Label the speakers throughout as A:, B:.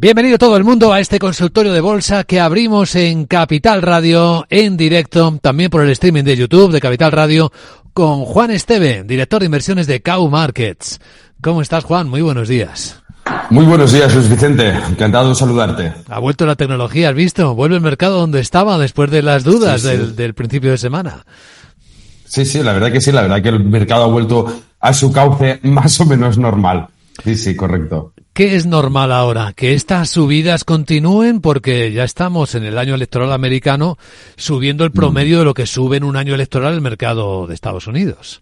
A: Bienvenido todo el mundo a este consultorio de bolsa que abrimos en Capital Radio en directo, también por el streaming de YouTube de Capital Radio, con Juan Esteve, director de inversiones de Cow Markets. ¿Cómo estás, Juan? Muy buenos días.
B: Muy buenos días, Luis Vicente. Encantado de saludarte.
A: Ha vuelto la tecnología, ¿has visto? Vuelve el mercado donde estaba después de las dudas del principio de semana.
B: Sí, la verdad que sí. La verdad que el mercado ha vuelto a su cauce más o menos normal. Sí, correcto.
A: ¿Qué es normal ahora? ¿Que estas subidas continúen? Porque ya estamos en el año electoral americano subiendo el promedio de lo que sube en un año electoral el mercado de Estados Unidos.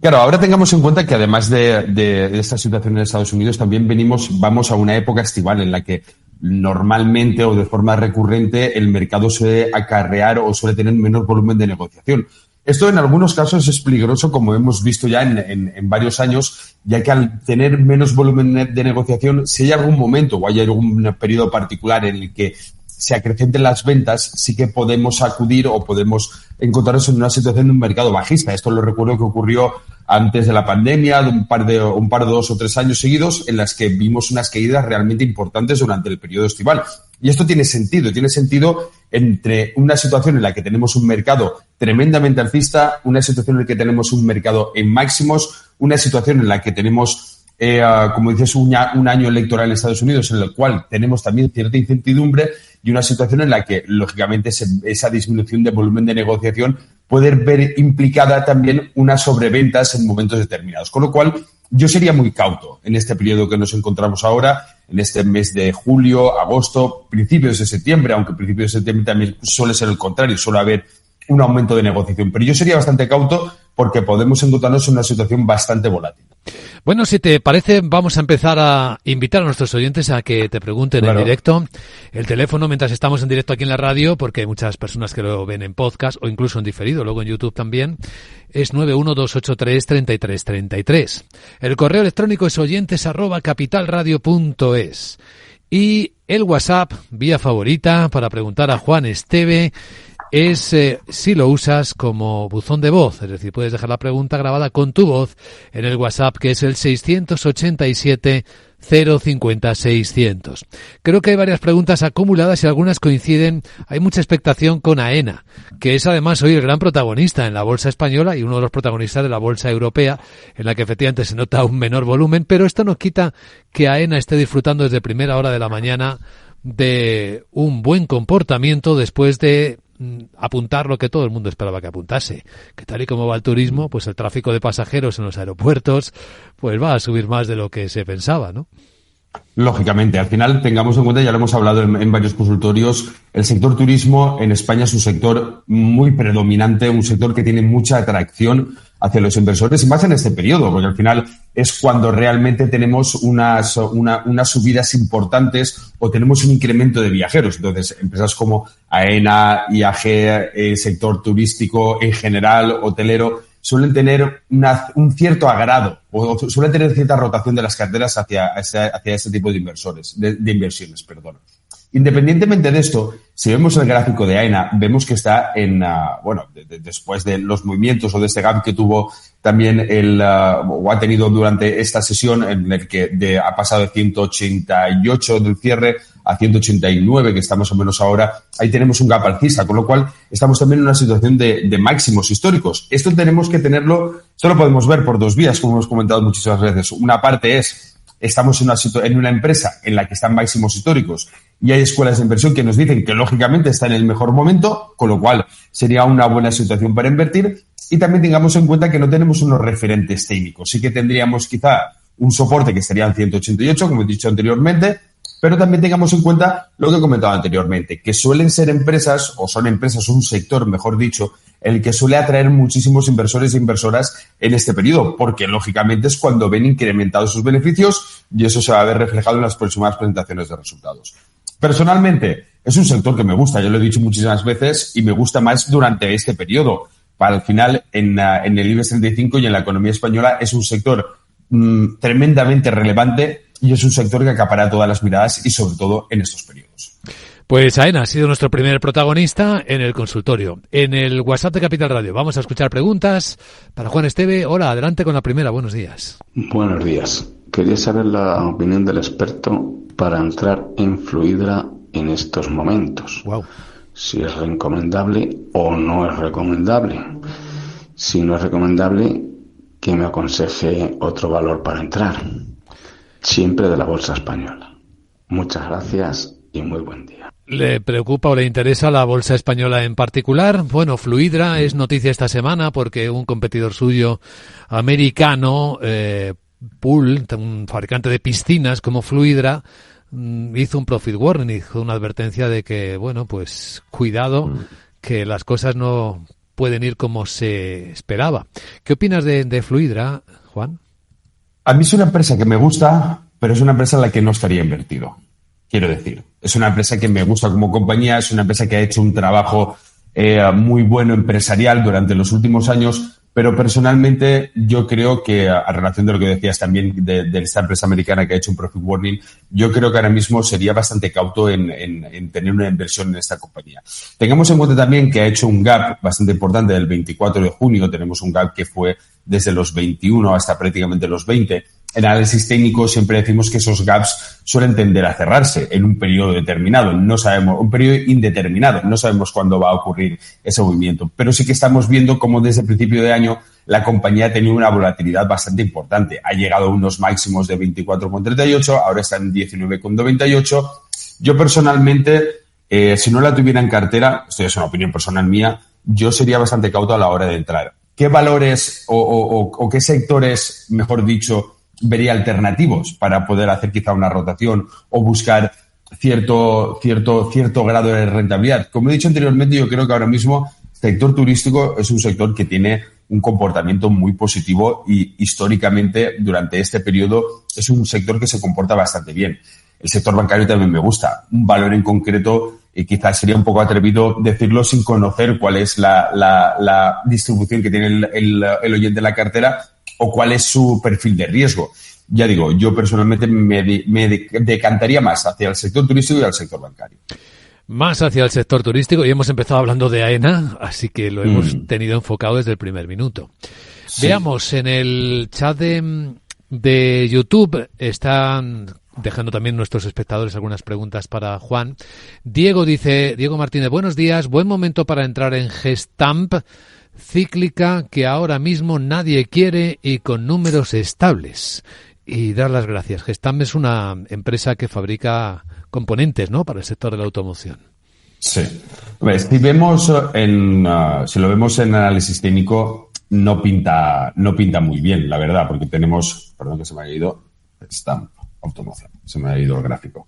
B: Claro, ahora tengamos en cuenta que además de esta situación en Estados Unidos también vamos a una época estival en la que normalmente o de forma recurrente el mercado suele acarrear o suele tener menor volumen de negociación. Esto en algunos casos es peligroso, como hemos visto ya en varios años, ya que al tener menos volumen de negociación, si hay algún momento o hay algún periodo particular en el que se acrecenten las ventas, sí que podemos acudir o podemos encontrarnos en una situación de un mercado bajista. Esto lo recuerdo que ocurrió antes de la pandemia, de un par de 2 o 3 años seguidos, en las que vimos unas caídas realmente importantes durante el periodo estival. Y esto tiene sentido entre una situación en la que tenemos un mercado tremendamente alcista, una situación en la que tenemos un mercado en máximos, una situación en la que tenemos, como dices, un año electoral en Estados Unidos en el cual tenemos también cierta incertidumbre y una situación en la que, lógicamente, esa disminución de volumen de negociación puede ver implicada también unas sobreventas en momentos determinados. Con lo cual, yo sería muy cauto en este periodo que nos encontramos ahora, en este mes de julio, agosto, principios de septiembre, aunque principios de septiembre también suele ser el contrario, suele haber un aumento de negociación. Pero yo sería bastante cauto porque podemos encontrarnos en una situación bastante volátil.
A: Bueno, si te parece, vamos a empezar a invitar a nuestros oyentes a que te pregunten
B: claro.
A: En directo. El teléfono, mientras estamos en directo aquí en la radio, porque hay muchas personas que lo ven en podcast o incluso en diferido, luego en YouTube también, es 912833333. El correo electrónico es oyentes@capitalradio.es. Y el WhatsApp, vía favorita, para preguntar a Juan Esteve, es si lo usas como buzón de voz, es decir, puedes dejar la pregunta grabada con tu voz en el WhatsApp, que es el 687 050 600. Creo que hay varias preguntas acumuladas y algunas coinciden. Hay mucha expectación con AENA, que es además hoy el gran protagonista en la bolsa española y uno de los protagonistas de la bolsa europea, en la que efectivamente se nota un menor volumen, pero esto no quita que AENA esté disfrutando desde primera hora de la mañana de un buen comportamiento después de apuntar lo que todo el mundo esperaba que apuntase, que tal y como va el turismo, pues el tráfico de pasajeros en los aeropuertos pues va a subir más de lo que se pensaba, ¿no?
B: Lógicamente, al final tengamos en cuenta, ya lo hemos hablado en varios consultorios, el sector turismo en España es un sector muy predominante, un sector que tiene mucha atracción hacia los inversores y más en este periodo, porque al final es cuando realmente tenemos unas subidas importantes o tenemos un incremento de viajeros. Entonces, empresas como AENA, IAG, sector turístico en general, hotelero, suelen tener un cierto agrado o suelen tener cierta rotación de las carteras hacia este tipo de inversiones. Independientemente de esto, si vemos el gráfico de AENA, vemos que está después de los movimientos o de este gap que tuvo también o ha tenido durante esta sesión en el que ha pasado de 188 del cierre a 189, que está más o menos ahora, ahí tenemos un gap alcista, con lo cual estamos también en una situación de máximos históricos. Esto tenemos que tenerlo, esto lo podemos ver por 2 vías, como hemos comentado muchísimas veces. Una parte es, estamos en una empresa en la que están máximos históricos y hay escuelas de inversión que nos dicen que lógicamente está en el mejor momento, con lo cual sería una buena situación para invertir. Y también tengamos en cuenta que no tenemos unos referentes técnicos. Sí que tendríamos quizá un soporte que estaría en 188, como he dicho anteriormente, pero también tengamos en cuenta lo que he comentado anteriormente, que suelen ser empresas, o son empresas, un sector, mejor dicho, el que suele atraer muchísimos inversores e inversoras en este periodo, porque lógicamente es cuando ven incrementados sus beneficios y eso se va a ver reflejado en las próximas presentaciones de resultados. Personalmente, es un sector que me gusta, yo lo he dicho muchísimas veces, y me gusta más durante este periodo. Para el final, en el IBEX 35 y en la economía española, es un sector tremendamente relevante y es un sector que acapara todas las miradas y sobre todo en estos periodos.
A: Pues AENA ha sido nuestro primer protagonista en el consultorio, en el WhatsApp de Capital Radio. Vamos a escuchar preguntas para Juan Esteve. Hola, adelante con la primera. Buenos días.
C: Buenos días. Quería saber la opinión del experto para entrar en Fluidra en estos momentos.
A: Wow.
C: Si es recomendable o no es recomendable. Si no es recomendable, que me aconseje otro valor para entrar. Siempre de la bolsa española. Muchas gracias y muy buen día.
A: ¿Le preocupa o le interesa la bolsa española en particular? Bueno, Fluidra es noticia esta semana porque un competidor suyo americano, Pool, un fabricante de piscinas como Fluidra, hizo un profit warning, hizo una advertencia de que, bueno, pues cuidado, que las cosas no pueden ir como se esperaba. ¿Qué opinas de Fluidra, Juan?
B: A mí es una empresa que me gusta, pero es una empresa en la que no estaría invertido. Quiero decir, es una empresa que me gusta como compañía, es una empresa que ha hecho un trabajo muy bueno empresarial durante los últimos años, pero personalmente yo creo que, a relación de lo que decías también de esta empresa americana que ha hecho un profit warning, yo creo que ahora mismo sería bastante cauto en tener una inversión en esta compañía. Tengamos en cuenta también que ha hecho un gap bastante importante del 24 de junio, tenemos un gap que fue desde los 21 hasta prácticamente los 20. En análisis técnico siempre decimos que esos gaps suelen tender a cerrarse en un periodo determinado, no sabemos, un periodo indeterminado, no sabemos cuándo va a ocurrir ese movimiento, pero sí que estamos viendo cómo desde el principio de año la compañía ha tenido una volatilidad bastante importante. Ha llegado a unos máximos de 24,38, ahora está en 19,98. Yo personalmente, si no la tuviera en cartera, esto es una opinión personal mía, yo sería bastante cauto a la hora de entrar. ¿Qué valores o qué sectores, mejor dicho, vería alternativos para poder hacer quizá una rotación o buscar cierto grado de rentabilidad? Como he dicho anteriormente, yo creo que ahora mismo el sector turístico es un sector que tiene un comportamiento muy positivo y históricamente durante este periodo es un sector que se comporta bastante bien. El sector bancario también me gusta. Un valor en concreto, quizás sería un poco atrevido decirlo sin conocer cuál es la distribución que tiene el oyente en la cartera o cuál es su perfil de riesgo. Ya digo, yo personalmente me decantaría más hacia el sector turístico y al sector bancario.
A: Más hacia el sector turístico, y hemos empezado hablando de AENA, así que lo hemos tenido enfocado desde el primer minuto. Sí. Veamos, en el chat de YouTube están dejando también nuestros espectadores algunas preguntas para Juan. Diego Martínez, buenos días, buen momento para entrar en Gestamp, cíclica que ahora mismo nadie quiere y con números estables. Y dar las gracias. Gestamp es una empresa que fabrica componentes, ¿no?, para el sector de la automoción.
B: Sí. Si lo vemos en análisis técnico, no pinta muy bien, la verdad, porque tenemos, perdón que se me ha ido, Gestamp, automoción, se me ha ido el gráfico.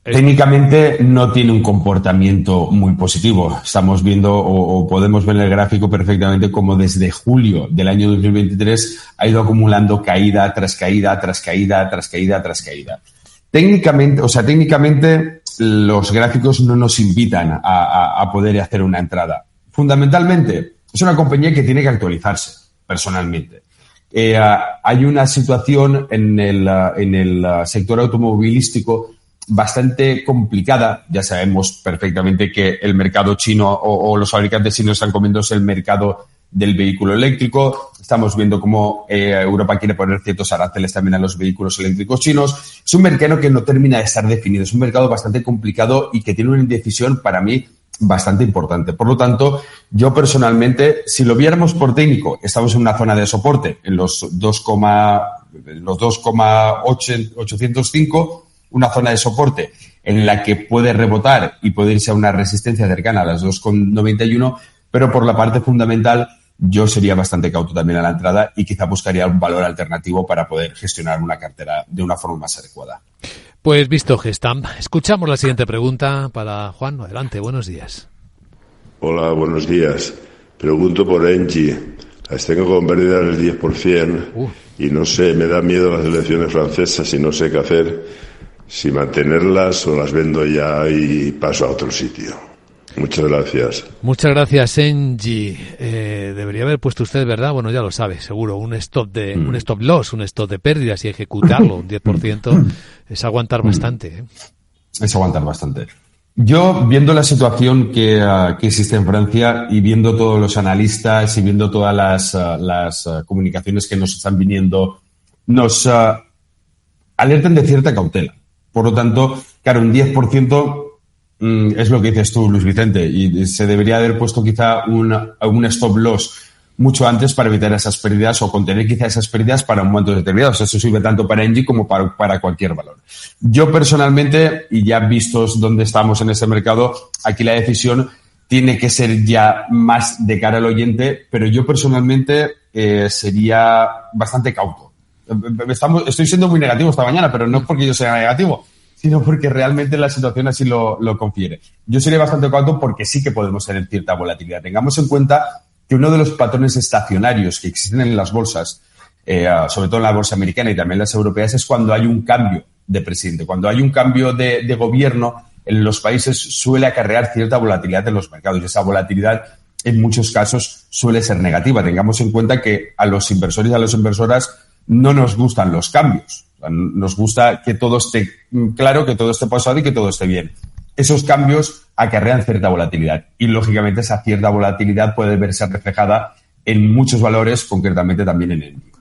B: Técnicamente no tiene un comportamiento muy positivo. Estamos viendo o podemos ver en el gráfico perfectamente cómo desde julio del año 2023 ha ido acumulando caída tras caída, tras caída, tras caída, tras caída. Técnicamente los gráficos no nos invitan a poder hacer una entrada. Fundamentalmente es una compañía que tiene que actualizarse personalmente. Hay una situación en el sector automovilístico bastante complicada. Ya sabemos perfectamente que el mercado chino o los fabricantes chinos están comiéndose el mercado del vehículo eléctrico. Estamos viendo cómo Europa quiere poner ciertos aranceles también a los vehículos eléctricos chinos. Es un mercado que no termina de estar definido. Es un mercado bastante complicado y que tiene una indecisión para mí bastante importante. Por lo tanto, yo personalmente, si lo viéramos por técnico, estamos en una zona de soporte en los 2,805, una zona de soporte en la que puede rebotar y puede irse a una resistencia cercana a las 2,91, pero por la parte fundamental yo sería bastante cauto también a la entrada y quizá buscaría un valor alternativo para poder gestionar una cartera de una forma más adecuada.
A: Pues visto Gestamp, escuchamos la siguiente pregunta para Juan. Adelante, buenos días.
D: Hola, buenos días. Pregunto por Engie. Las tengo con pérdida del 10% y no sé, me da miedo las elecciones francesas y no sé qué hacer. Si mantenerlas o las vendo ya y paso a otro sitio. Muchas gracias.
A: Muchas gracias, Engie. Debería haber puesto usted, ¿verdad? Bueno, ya lo sabe, seguro, un stop loss, un stop de pérdidas y ejecutarlo, un 10%, es aguantar bastante.
B: Es aguantar bastante. Yo, viendo la situación que existe en Francia y viendo todos los analistas y viendo todas las comunicaciones que nos están viniendo, nos alerten de cierta cautela. Por lo tanto, claro, un 10% es lo que dices tú, Luis Vicente, y se debería haber puesto quizá un stop loss mucho antes para evitar esas pérdidas o contener quizá esas pérdidas para un momento determinado. O sea, eso sirve tanto para Engie como para cualquier valor. Yo personalmente, y ya vistos dónde estamos en ese mercado, aquí la decisión tiene que ser ya más de cara al oyente, pero yo personalmente sería bastante cauto. Estoy siendo muy negativo esta mañana, pero no porque yo sea negativo, sino porque realmente la situación así lo confiere. Yo sería bastante cauto porque sí que podemos tener cierta volatilidad. Tengamos en cuenta que uno de los patrones estacionarios que existen en las bolsas, sobre todo en la bolsa americana y también en las europeas, es cuando hay un cambio de presidente. Cuando hay un cambio de gobierno en los países suele acarrear cierta volatilidad en los mercados y esa volatilidad en muchos casos suele ser negativa. Tengamos en cuenta que a los inversores y a las inversoras no nos gustan los cambios. Nos gusta que todo esté claro, que todo esté pausado y que todo esté bien. Esos cambios acarrean cierta volatilidad y, lógicamente, esa cierta volatilidad puede verse reflejada en muchos valores, concretamente también en Engie.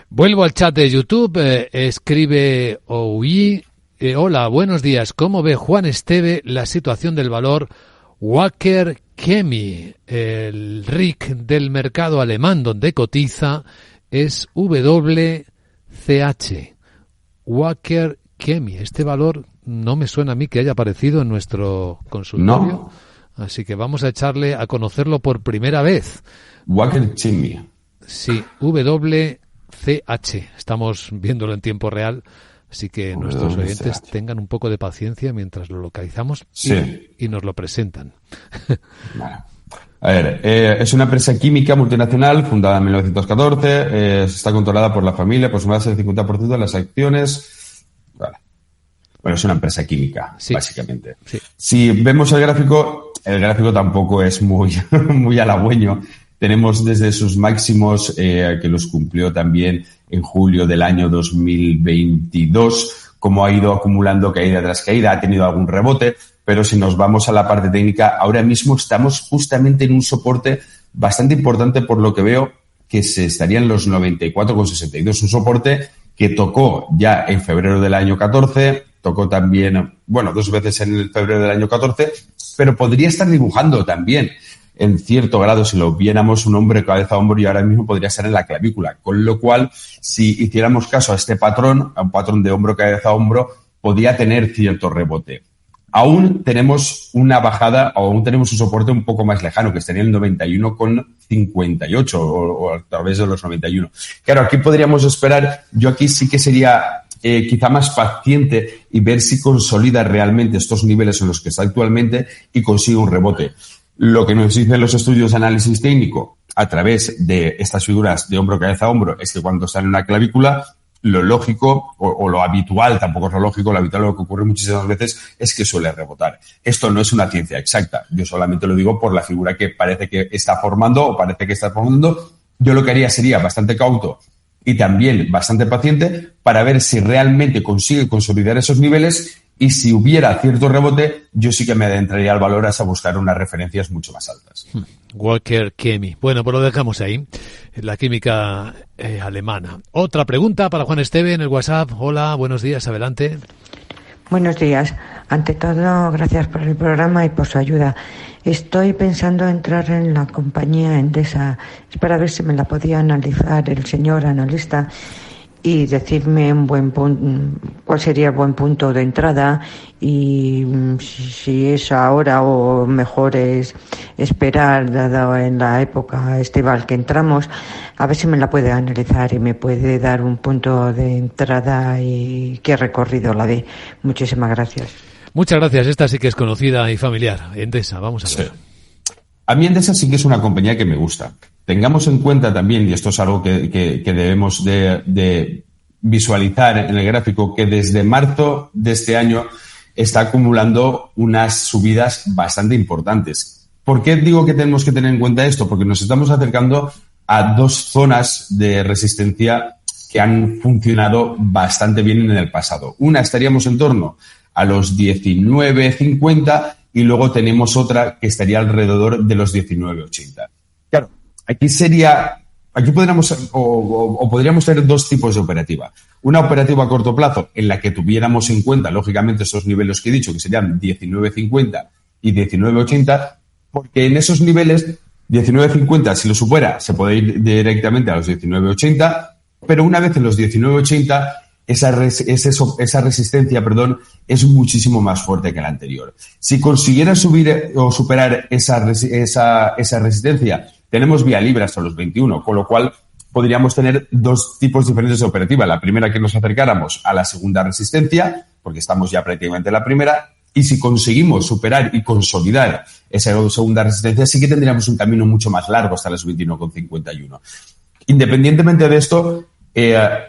A: Vuelvo al chat de YouTube. Escribe Oui. Hola, buenos días. ¿Cómo ve Juan Esteve la situación del valor Wacker Chemie? El RIC del mercado alemán donde cotiza es WCH. Wacker Chemie. Este valor no me suena a mí que haya aparecido en nuestro consultorio. No. Así que vamos a echarle a conocerlo por primera vez.
B: Wacker Chemie.
A: Sí, WCH. Estamos viéndolo en tiempo real. Así que nuestros oyentes tengan un poco de paciencia mientras lo localizamos y nos lo presentan.
B: Bueno. A ver, es una empresa química multinacional fundada en 1914, está controlada por la familia, por más del 50% de las acciones. Vale. Bueno, es una empresa química, básicamente. Sí. Si vemos el gráfico tampoco es muy halagüeño. Tenemos desde sus máximos, que los cumplió también en julio del año 2022, como ha ido acumulando caída tras caída, ha tenido algún rebote, pero si nos vamos a la parte técnica, ahora mismo estamos justamente en un soporte bastante importante, por lo que veo, que se estaría en los 94,62, un soporte que tocó ya en febrero del año 14, tocó también, bueno, 2 veces en el febrero del año 14, pero podría estar dibujando también en cierto grado, si lo viéramos, un hombre cabeza a hombro y ahora mismo podría estar en la clavícula. Con lo cual, si hiciéramos caso a este patrón, a un patrón de hombro cabeza a hombro, podría tener cierto rebote. Aún tenemos una bajada, o aún tenemos un soporte un poco más lejano, que estaría en el 91,58 o a través de los 91. Claro, aquí podríamos esperar, yo aquí sí que sería quizá más paciente y ver si consolida realmente estos niveles en los que está actualmente y consigue un rebote. Lo que nos dicen los estudios de análisis técnico a través de estas figuras de hombro, cabeza a hombro, es que cuando están en una clavícula, lo lógico o lo habitual, tampoco es lo lógico, lo habitual, lo que ocurre muchísimas veces es que suele rebotar. Esto no es una ciencia exacta. Yo solamente lo digo por la figura que parece que está formando o parece que está formando. Yo lo que haría sería bastante cauto y también bastante paciente para ver si realmente consigue consolidar esos niveles. Y si hubiera cierto rebote, yo sí que me adentraría al valor a buscar unas referencias mucho más altas.
A: Wacker Chemie. Bueno, pues lo dejamos ahí. La química alemana. Otra pregunta para Juan Esteve en el WhatsApp. Hola, buenos días, adelante.
E: Buenos días. Ante todo, gracias por el programa y por su ayuda. Estoy pensando entrar en la compañía Endesa. Es para ver si me la podía analizar el señor analista y decirme cuál sería el buen punto de entrada y si es ahora o mejor es esperar, dado en la época estival que entramos, a ver si me la puede analizar y me puede dar un punto de entrada y qué recorrido la dé. Muchísimas gracias.
A: Muchas gracias. Esta sí que es conocida y familiar. Endesa, vamos a ver.
B: Sí. A mí Endesa sí que es una compañía que me gusta. Tengamos en cuenta también, y esto es algo que debemos de visualizar en el gráfico, que desde marzo de este año está acumulando unas subidas bastante importantes. ¿Por qué digo que tenemos que tener en cuenta esto? Porque nos estamos acercando a 2 zonas de resistencia que han funcionado bastante bien en el pasado. Una estaríamos en torno a los 19,50 y luego tenemos otra que estaría alrededor de los 19,80. Claro, aquí aquí podríamos tener dos tipos de operativa. Una operativa a corto plazo en la que tuviéramos en cuenta, lógicamente, esos niveles que he dicho, que serían 19.50 y 19.80, porque en esos niveles, 19.50, si lo supera, se puede ir directamente a los 19.80, pero una vez en los 19.80, esa resistencia, es muchísimo más fuerte que la anterior. Si consiguiera subir o superar esa resistencia, tenemos vía libre hasta los 21, con lo cual podríamos tener dos tipos diferentes de operativa. La primera, que nos acercáramos a la segunda resistencia, porque estamos ya prácticamente en la primera, y si conseguimos superar y consolidar esa segunda resistencia, sí que tendríamos un camino mucho más largo hasta las 21,51. Independientemente de esto,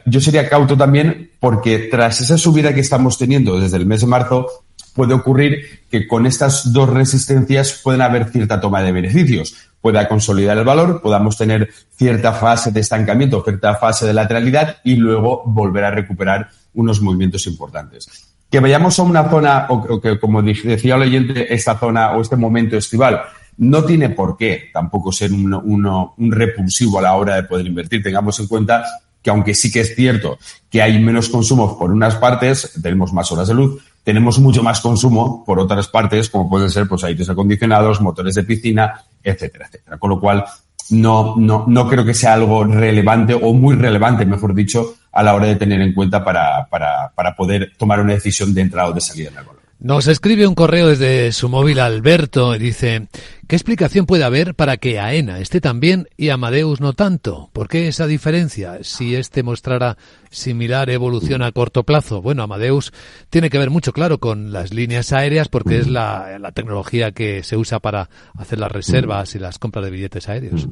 B: yo sería cauto también, porque tras esa subida que estamos teniendo desde el mes de marzo, puede ocurrir que con estas dos resistencias pueden haber cierta toma de beneficios. Pueda consolidar el valor, podamos tener cierta fase de estancamiento, cierta fase de lateralidad y luego volver a recuperar unos movimientos importantes. Que vayamos a una zona, o que, como decía el oyente, esta zona o este momento estival, no tiene por qué tampoco ser un repulsivo a la hora de poder invertir. Tengamos en cuenta que, aunque sí que es cierto que hay menos consumo por unas partes, tenemos más horas de luz, tenemos mucho más consumo por otras partes, como pueden ser pues aires acondicionados, motores de piscina, etcétera, etcétera. Con lo cual, no creo que sea algo relevante, o muy relevante, mejor dicho, a la hora de tener en cuenta para poder tomar una decisión de entrada o de salida en el valor.
A: Nos escribe un correo desde su móvil Alberto y dice: ¿qué explicación puede haber para que AENA esté tan bien y Amadeus no tanto? ¿Por qué esa diferencia si este mostrara similar evolución a corto plazo? Bueno, Amadeus tiene que ver mucho, claro, con las líneas aéreas, porque es la tecnología que se usa para hacer las reservas y las compras de billetes aéreos.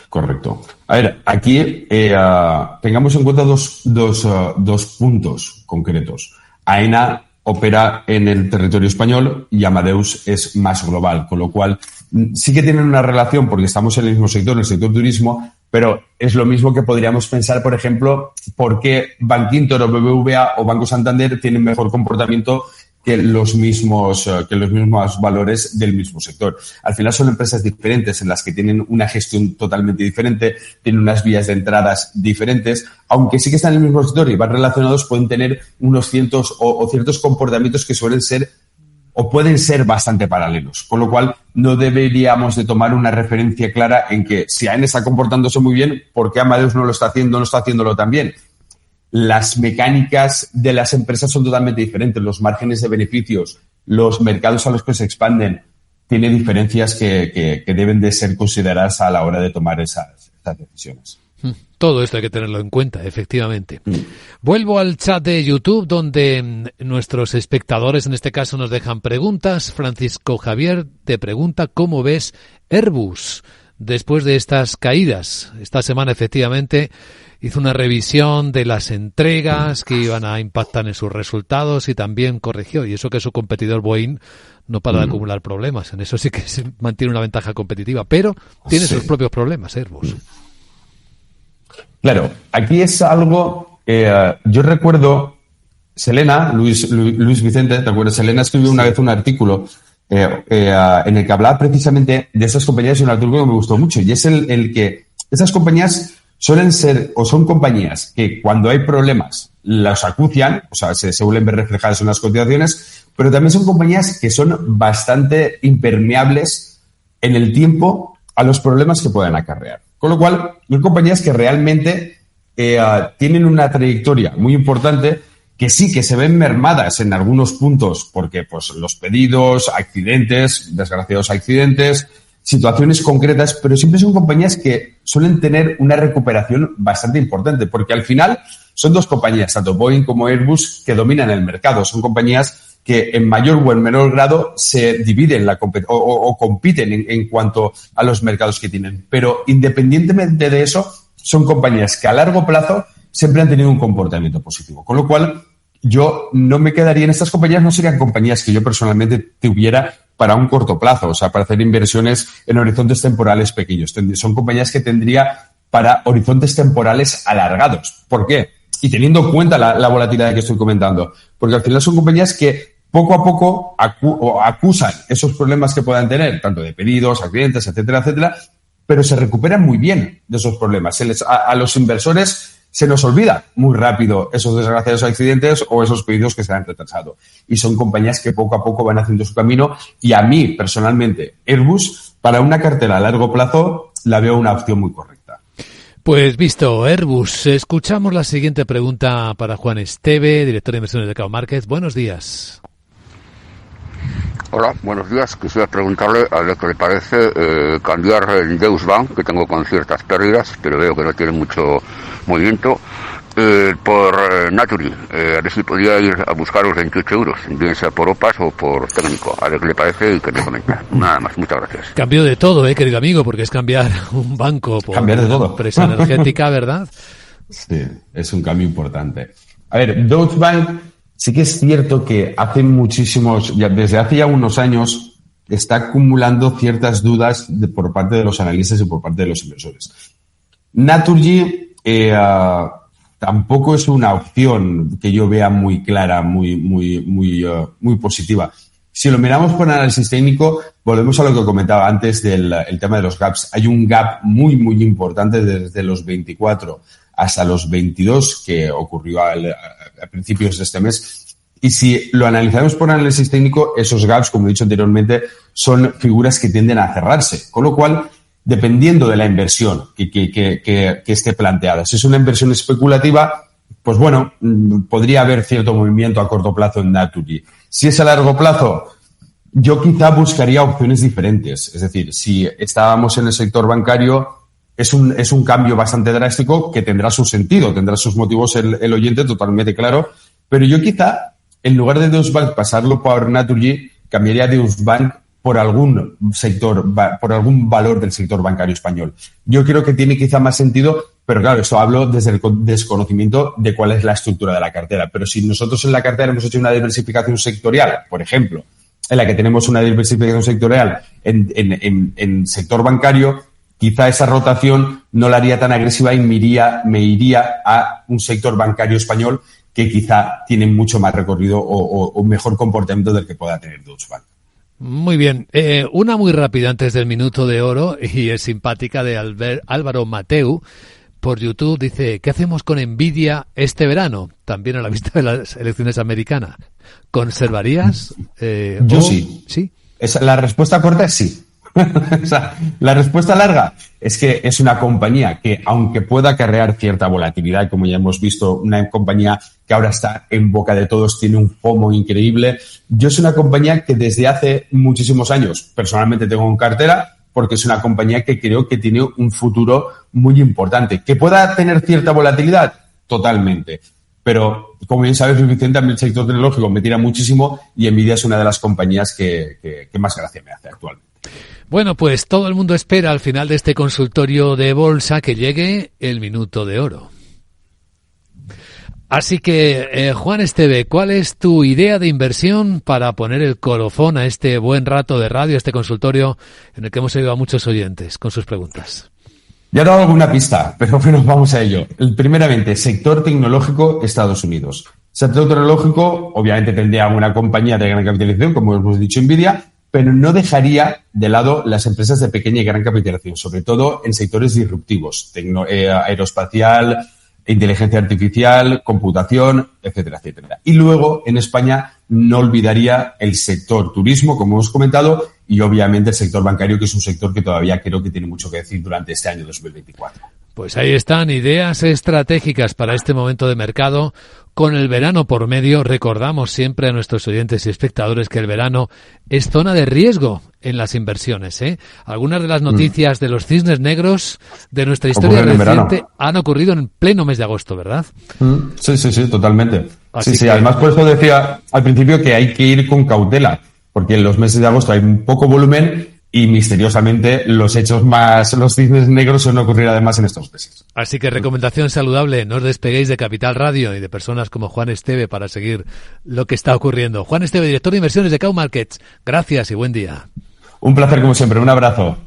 B: Correcto. A ver, aquí tengamos en cuenta dos puntos concretos. AENA opera en el territorio español y Amadeus es más global, con lo cual sí que tienen una relación porque estamos en el mismo sector, en el sector turismo, pero es lo mismo que podríamos pensar, por ejemplo, por qué Bankinter o BBVA o Banco Santander tienen mejor comportamiento que los mismos valores del mismo sector. Al final son empresas diferentes en las que tienen una gestión totalmente diferente, tienen unas vías de entradas diferentes, aunque sí que están en el mismo sector y van relacionados, pueden tener unos ciertos comportamientos que suelen ser o pueden ser bastante paralelos, con lo cual no deberíamos de tomar una referencia clara en que si AENA está comportándose muy bien, ¿por qué Amadeus no está haciéndolo tan bien? Las mecánicas de las empresas son totalmente diferentes, los márgenes de beneficios, los mercados a los que se expanden, tiene diferencias que deben de ser consideradas a la hora de tomar esas decisiones.
A: Todo esto hay que tenerlo en cuenta, efectivamente. Vuelvo al chat de YouTube, donde nuestros espectadores, en este caso, nos dejan preguntas. Francisco Javier te pregunta: ¿cómo ves Airbus después de estas caídas? Esta semana, efectivamente, hizo una revisión de las entregas que iban a impactar en sus resultados y también corrigió. Y eso que su competidor Boeing no para de acumular problemas. En eso sí que se mantiene una ventaja competitiva, pero tiene sus propios problemas, Airbus.
B: Claro, aquí es algo que yo recuerdo, Selena, Luis Vicente, ¿te acuerdas? Selena escribió una vez un artículo en el que hablaba precisamente de esas compañías, y un artículo que me gustó mucho, y es el que esas compañías suelen ser o son compañías que cuando hay problemas las acucian, o sea, se suelen ver reflejadas en las cotizaciones, pero también son compañías que son bastante impermeables en el tiempo a los problemas que puedan acarrear. Con lo cual, hay compañías que realmente tienen una trayectoria muy importante, que sí que se ven mermadas en algunos puntos porque pues los pedidos, accidentes, desgraciados accidentes, situaciones concretas, pero siempre son compañías que suelen tener una recuperación bastante importante, porque al final son dos compañías, tanto Boeing como Airbus, que dominan el mercado. Son compañías que en mayor o en menor grado se dividen o compiten en cuanto a los mercados que tienen. Pero independientemente de eso, son compañías que a largo plazo siempre han tenido un comportamiento positivo. Con lo cual, yo no me quedaría en estas compañías, no serían compañías que yo personalmente tuviera para un corto plazo, o sea, para hacer inversiones en horizontes temporales pequeños. Son compañías que tendría para horizontes temporales alargados. ¿Por qué? Y teniendo en cuenta la volatilidad que estoy comentando. Porque al final son compañías que poco a poco acusan esos problemas que puedan tener, tanto de pedidos, accidentes, etcétera, etcétera, pero se recuperan muy bien de esos problemas. A los inversores se nos olvida muy rápido esos desgraciados accidentes o esos pedidos que se han retrasado. Y son compañías que poco a poco van haciendo su camino. Y a mí, personalmente, Airbus, para una cartera a largo plazo, la veo una opción muy correcta.
A: Pues visto, Airbus. Escuchamos la siguiente pregunta para Juan Esteve, director de inversiones de Cow Markets. Buenos días.
F: Hola, buenos días. Quisiera preguntarle a lo que le parece cambiar el Deutsche Bank, que tengo con ciertas pérdidas, pero veo que no tiene mucho movimiento, por Naturgy. A ver si podía ir a buscar los 28 euros, bien sea por OPAS o por técnico. A ver qué le parece y que me comenta. Nada más, muchas gracias.
A: Cambio de todo, querido amigo, porque es cambiar un banco por
B: cambiar de todo.
A: Una empresa energética, ¿verdad?
B: Sí, es un cambio importante. A ver, Deutsche Bank sí que es cierto que desde hace ya unos años está acumulando ciertas dudas por parte de los analistas y por parte de los inversores. Naturgy tampoco es una opción que yo vea muy clara, muy positiva. Si lo miramos por análisis técnico, volvemos a lo que comentaba antes del el tema de los gaps. Hay un gap muy importante desde los 24 hasta los 22 que ocurrió a principios de este mes. Y si lo analizamos por análisis técnico, esos gaps, como he dicho anteriormente, son figuras que tienden a cerrarse. Con lo cual, dependiendo de la inversión que esté planteada. Si es una inversión especulativa, pues bueno, podría haber cierto movimiento a corto plazo en Naturgy. Si es a largo plazo, yo quizá buscaría opciones diferentes. Es decir, si estábamos en el sector bancario, es un cambio bastante drástico que tendrá su sentido, tendrá sus motivos el oyente, totalmente claro. Pero yo quizá, en lugar de Deutsche Bank pasarlo por Naturgy, cambiaría Deutsche Bank por algún valor del sector bancario español. Yo creo que tiene quizá más sentido, pero claro, esto hablo desde el desconocimiento de cuál es la estructura de la cartera. Pero si nosotros en la cartera hemos hecho una diversificación sectorial, por ejemplo, en la que tenemos una diversificación sectorial en sector bancario, quizá esa rotación no la haría tan agresiva y me iría a un sector bancario español que quizá tiene mucho más recorrido o mejor comportamiento del que pueda tener Deutsche Bank.
A: Muy bien. Una muy rápida antes del minuto de oro y es simpática de Álvaro Mateu por YouTube. Dice, ¿qué hacemos con Nvidia este verano? También a la vista de las elecciones americanas. ¿Conservarías?
B: Yo sí.
A: ¿Sí?
B: La respuesta corta es sí. O sea, la respuesta larga es que es una compañía que, aunque pueda acarrear cierta volatilidad, como ya hemos visto, una compañía que ahora está en boca de todos, tiene un FOMO increíble. Yo es una compañía que desde hace muchísimos años personalmente tengo en cartera, porque es una compañía que creo que tiene un futuro muy importante. ¿Que pueda tener cierta volatilidad? Totalmente. Pero, como bien sabes, Vicente, a mí el sector tecnológico me tira muchísimo y Nvidia es una de las compañías que más gracia me hace actualmente.
A: Bueno, pues todo el mundo espera al final de este consultorio de bolsa que llegue el minuto de oro. Así que, Juan Esteve, ¿cuál es tu idea de inversión para poner el colofón a este buen rato de radio, este consultorio en el que hemos oído a muchos oyentes con sus preguntas?
B: Ya he dado alguna pista, pero bueno, vamos a ello. Primeramente, sector tecnológico, Estados Unidos. Sector tecnológico, obviamente tendría una compañía de gran capitalización, como hemos dicho, Nvidia, pero no dejaría de lado las empresas de pequeña y gran capitalización, sobre todo en sectores disruptivos, aeroespacial, inteligencia artificial, computación, etcétera, etcétera. Y luego, en España, no olvidaría el sector turismo, como hemos comentado, y obviamente el sector bancario, que es un sector que todavía creo que tiene mucho que decir durante este año 2024.
A: Pues ahí están ideas estratégicas para este momento de mercado. Con el verano por medio, recordamos siempre a nuestros oyentes y espectadores que el verano es zona de riesgo en las inversiones, ¿eh? Algunas de las noticias de los cisnes negros de nuestra historia reciente han ocurrido en pleno mes de agosto, ¿verdad?
B: Sí, totalmente.
A: Así
B: sí,
A: que...
B: además por eso decía al principio que hay que ir con cautela, porque en los meses de agosto hay un poco volumen y misteriosamente los cisnes negros suelen ocurrir además en estos meses.
A: Así que recomendación saludable, no os despeguéis de Capital Radio y de personas como Juan Esteve para seguir lo que está ocurriendo. Juan Esteve, director de inversiones de Cow Markets, gracias y buen día.
B: Un placer como siempre, un abrazo.